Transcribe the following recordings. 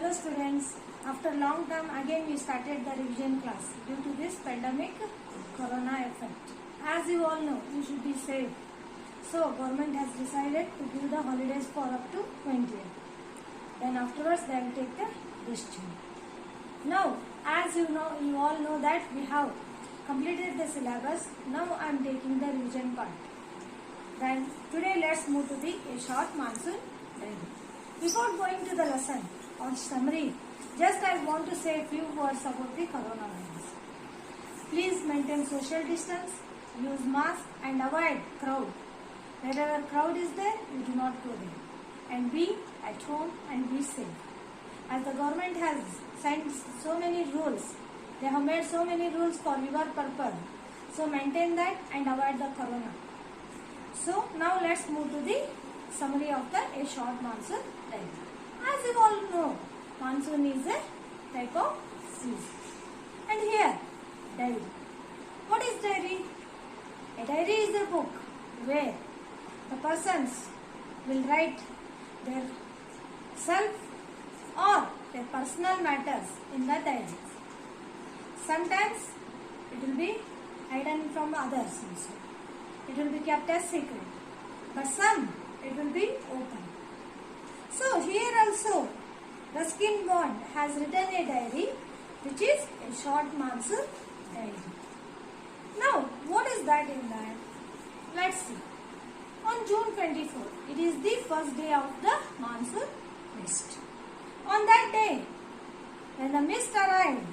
Hello students, after long time again we started the revision class due to this pandemic corona effect. As you all know, you should be safe. So government has decided to give the holidays for up to 20th. Then afterwards they will take the decision. Now as you know, you all know that we have completed the syllabus. Now I am taking the revision part. Then today let's move to the short monsoon diary. Before going to the lesson or summary, just I want to say a few words about the coronavirus. Please maintain social distance, use mask and avoid crowd. Wherever crowd is there, you do not go there. And be at home and be safe. As the government has sent so many rules, they have made so many rules for your purpose. So maintain that and avoid the corona. So now let's move to the summary of a short monsoon diary. As you all know, monsoon is a type of season. And here, diary. What is diary? A diary is a book where the persons will write their self or their personal matters in the diary. Sometimes it will be hidden from others also. It will be kept as secret. But some it will be open. So here also Ruskin Bond has written a diary which is a short monsoon diary. Now what is that in that? Let's see. On June 24, it is the first day of the monsoon mist. On that day, when the mist arrived,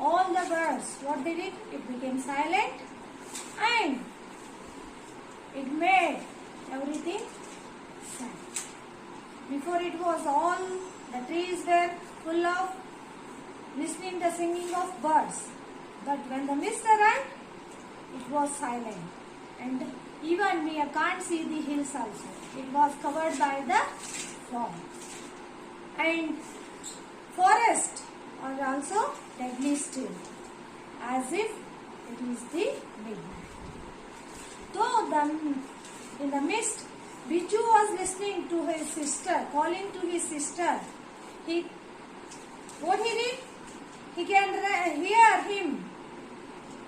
all the birds, what they did? It became silent and it made everything sad. Before it was all, the trees were full of listening the singing of birds. But when the mist arrived, it was silent. And even we can't see the hills also. It was covered by the fog. And forests are also deadly still, as if it is the midnight. Though in the mist, Biju was listening to his sister, calling to his sister. What he did? He can hear him.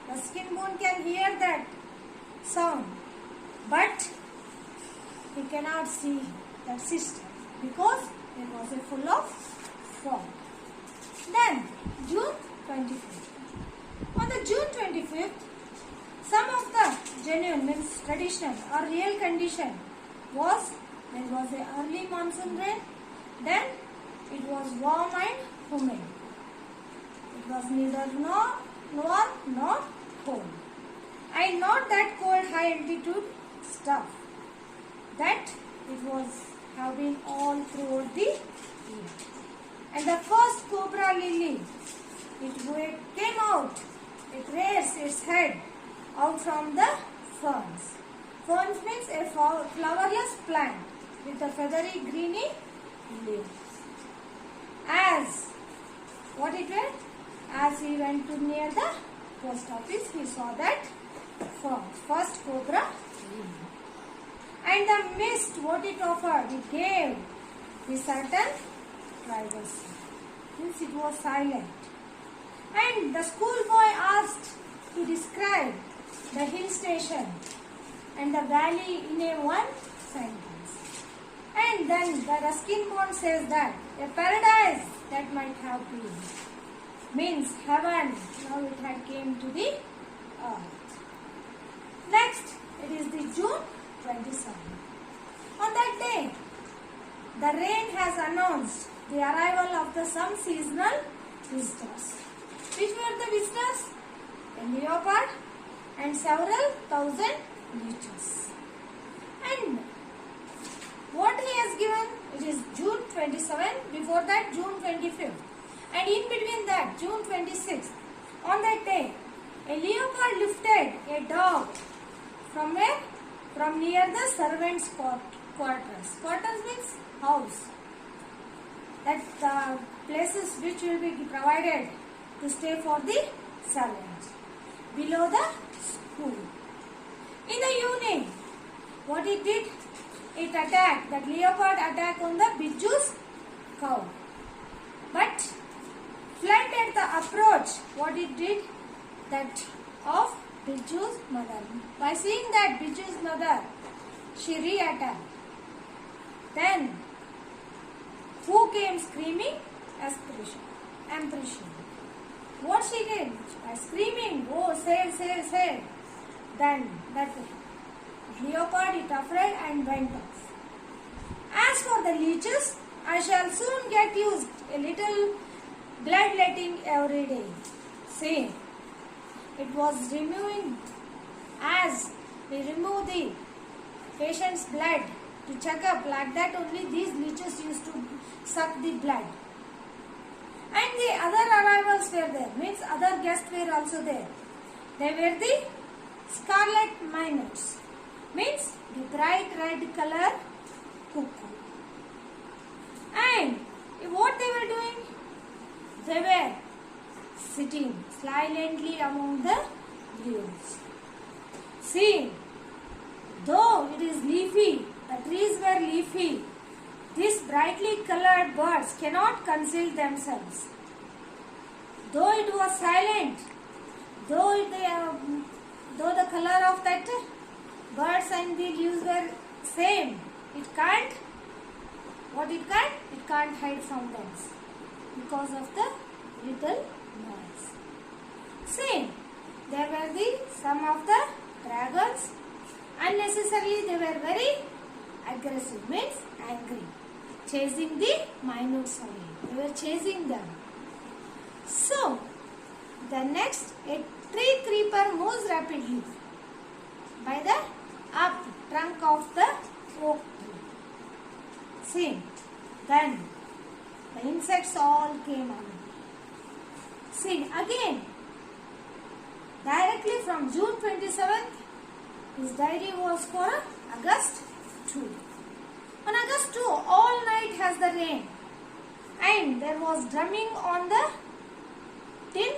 The skin bone can hear that sound, but he cannot see that sister because it was full of fog. Then June 25th. On the June 25th, some of the genuine means traditional or real condition was there was a early monsoon rain, then it was warm and humid. It was neither warm nor cold. And not that cold high altitude stuff that it was have been all throughout the year. And the first cobra lily, it came out, it raised its head out from the ferns. Ferns means a flowerless plant with a feathery greeny leaves. As what it went? As he went to near the post office, he saw that first cobra lily. And the mist, what it offered, it gave the certain privacy. Means it was silent. And the schoolboy asked to describe the hill station and the valley in a one sentence. And then the Ruskin Bond says that a paradise that might have been means heaven. Now it had came to the earth. Next, it is the June 27th. On that day, the rain has announced the arrival of some seasonal visitors. Which were the visitors? A leopard and several thousand leeches. And what he has given? It is June 27th. Before that, June 25th. And in between that, June 26th. On that day, a leopard lifted a dog from where? From near the servants' quarters. Quarters means house. That's the places which will be provided to stay for the servants. Below the school. In the evening, what it did? It attacked, that leopard attacked on the Biju's cow. approach, what it did? That of Biju's mother. By seeing that Biju's mother, she re-attacked. Then, who came screaming? Ambition. What she did? By screaming, oh, save. Then, that leopard it afraid and went off. As for the leeches, I shall soon get used a little bloodletting every day. See, it was removing, as we remove the patient's blood to check up, like that only these leeches used to suck the blood. And the other arrivals were there, means other guests were also there. They were the scarlet miners, means the bright red color cuckoo. And what they were doing? They were sitting silently among the leaves. See, though it is leafy, the trees were leafy, these brightly colored birds cannot conceal themselves. Though it was silent, though the color of that birds and the leaves were same, it can't. What it can't? It can't hide from them because of the little noise. See, there were some of the dragons. Unnecessarily, they were very aggressive, means angry, chasing the minutes away. They were chasing them. So, the next, a tree creeper moves rapidly by the up trunk of the oak tree. See, then the insects all came on. See, again, directly from June 27th, his diary was for August 2. On August 2, all night has the rain, and there was drumming on the tin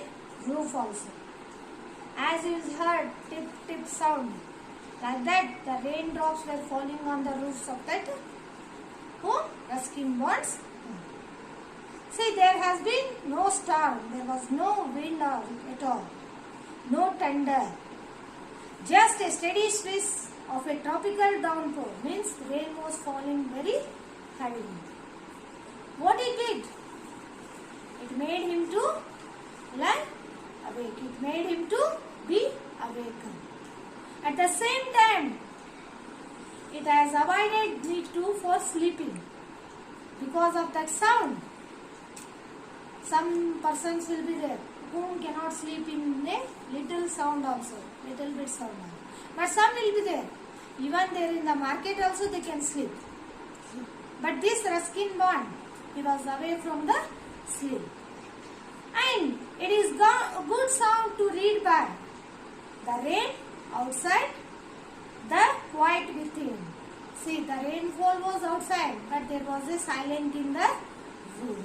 roof also. As you heard tip sound, like that the raindrops were falling on the roofs of that Ruskin Bond's home. See, there has been no storm, there was no wind at all, no thunder, just a steady swish of a tropical downpour, means rain was falling very heavily. What it did? It made him to lie awake. It made him to be awakened. At the same time, it has avoided me too for sleeping. Because of that sound, some persons will be there whom cannot sleep in a little sound also, little bit sound. But some will be there. Even there in the market also they can sleep. But this Ruskin Bond, he was away from the sleep. And it is a good sound to read by. The rain outside, the quiet within. See, the rainfall was outside, but there was a silence in the room.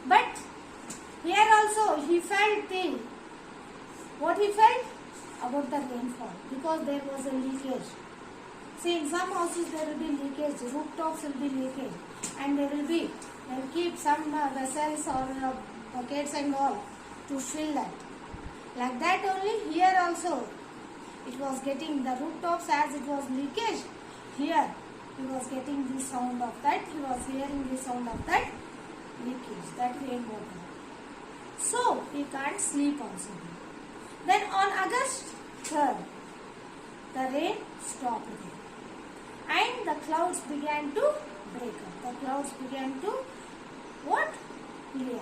But here also he felt what he felt about the rainfall, because there was a leakage. See, in some houses there will be leakage, rooftops will be leakage, and they'll keep some vessels or buckets and all to fill that. Like that only here also, it was getting the rooftops, as it was leakage. Here he was getting the sound of that, he was hearing the sound of that leakage, that rainwater. So he can't sleep also. Then on August 3rd, the rain stopped there. And the clouds began to break up. The clouds began to clear.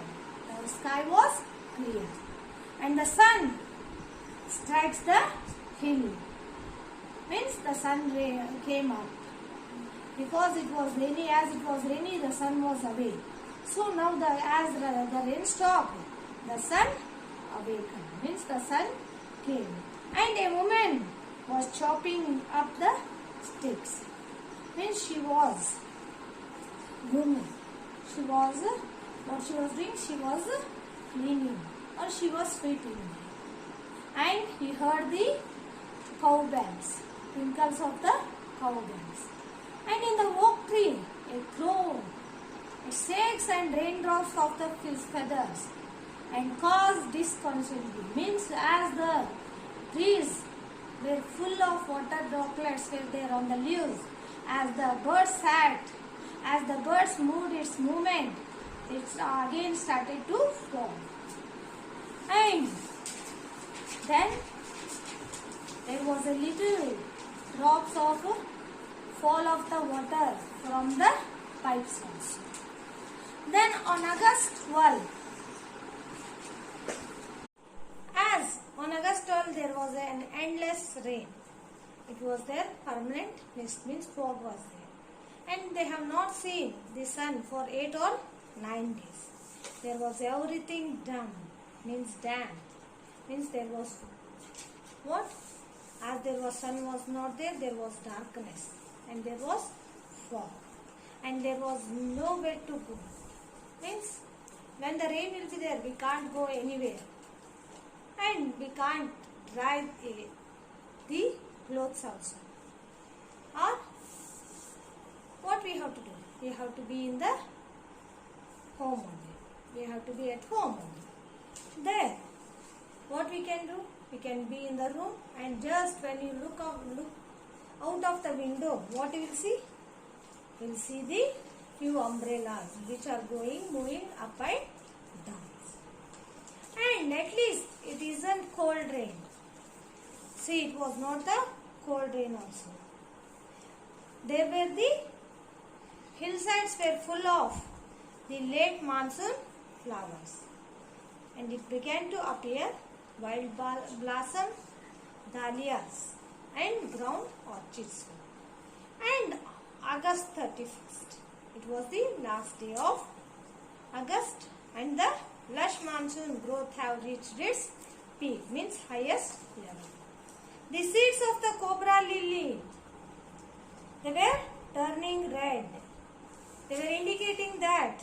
The sky was clear. And the sun strikes the hill. Means the sun came up. Because it was rainy, the sun was away. So now as the rain stopped, the sun awakened. Means the sun came. And a woman was chopping up the sticks. Means she was grooming. What she was doing? She was cleaning, or she was sweeping. And he heard the cow bells, tinkles of the cow bells. And in the oak tree, a crow, it shakes and raindrops of the feathers. and caused disconsolation. Means as the trees were full of water droplets were there on the leaves, as the bird sat, as the birds moved its movement, it again started to fall. And then there was a little drops of fall of the water from the pipes also. Then on August 12, as on August 12 there was an endless rain. It was there permanent mist, means fog was there. And they have not seen the sun for 8 or 9 days. There was everything dumb, means damp, means there was what? As there was sun was not there, there was darkness and there was fog and there was nowhere to go. Means when the rain will be there, we can't go anywhere and we can't dry the clothes also. Or what we have to do? We have to be in the home only. We have to be at home only. There, what we can do? We can be in the room and just when you look out of the window, what you will see? You will see the few umbrellas which are moving up and down. And at least it isn't cold rain. See, it was not the cold rain also. There were the hillsides were full of the late monsoon flowers. And it began to appear wild blossom, dahlias and ground orchids. And August 31st, it was the last day of August and the lush monsoon growth have reached its peak, means highest level. The seeds of the cobra lily, they were turning red. They were indicating that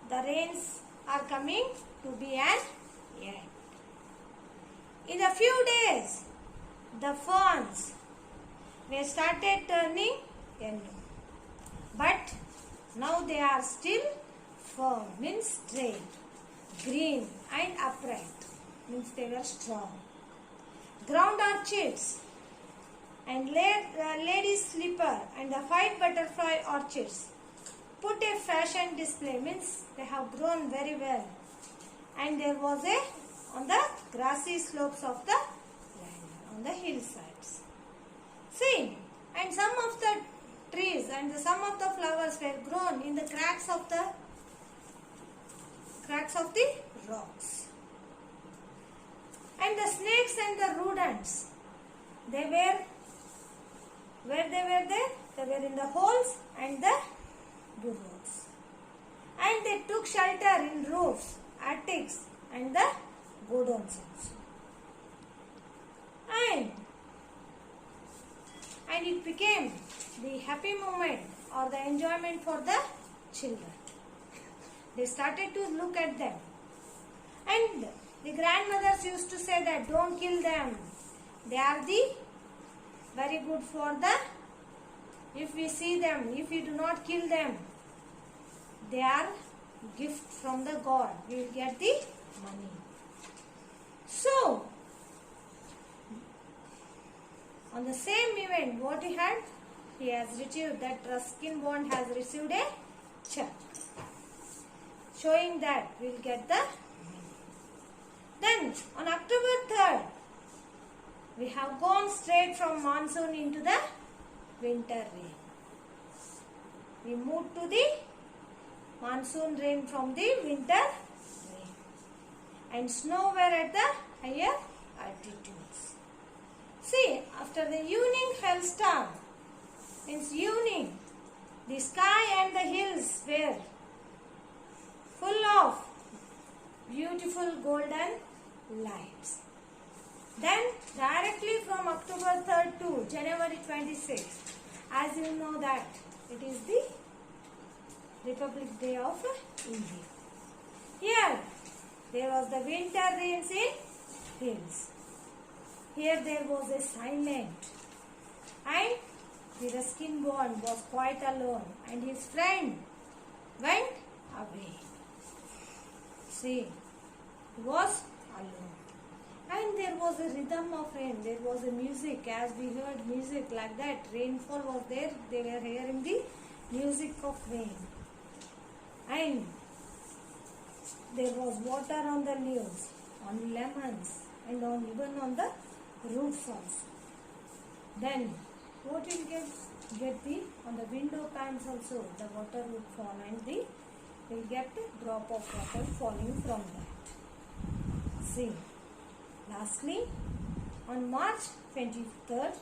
the rains are coming to be an end. In a few days, the ferns were started turning yellow. But now they are still firm, means straight, green and upright, means they were strong. Ground orchids and lady slipper and the white butterfly orchids put a fashion display, means they have grown very well. And there was on the grassy slopes of the land, on the hillsides. See, and some of the trees and some of the flowers were grown in the cracks of the rocks. And the snakes and the rodents, they were, where they were there? They were in the holes and the burrows. And they took shelter in roofs, attics and the godowns also. And it became the happy moment or the enjoyment for the children. They started to look at them. And the grandmothers used to say that don't kill them. They are the very good for the, if we see them, if we do not kill them, they are gift from the God. We will get the money. So, on the same event, what he had? He has received that Ruskin Bond has received a check showing that we will get the money. Then, on October 3rd, we have gone straight from monsoon into the winter rain. We moved to the monsoon rain from the winter rain. And snow were at the higher altitudes. See, after the evening hailstorm, means evening, the sky and the hills were full of beautiful golden lights. Then directly from October 3rd to January 26th, as you know that it is the Republic Day of India. Here there was the winter rains in hills. Here there was a silent and the Ruskin Bond was quite alone and his friend went away. See, He was alone. And there was a rhythm of rain. There was a music. As we heard music like that, rainfall was there. They were hearing the music of rain. And there was water on the leaves, on lemons, and even on the roofs also. Then what you get the on the window panes also the water would fall, and the will get a drop of water falling from that. See, lastly, on March 23rd,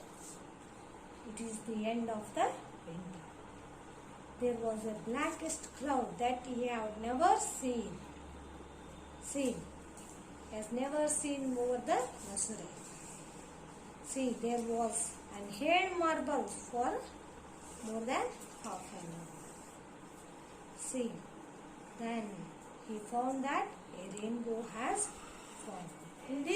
it is the end of the winter. There was a blackest cloud that he had never seen. See, has never seen over the nursery. See, there was an hand marble for more than half an hour. See, then he found that a rainbow has formed. In this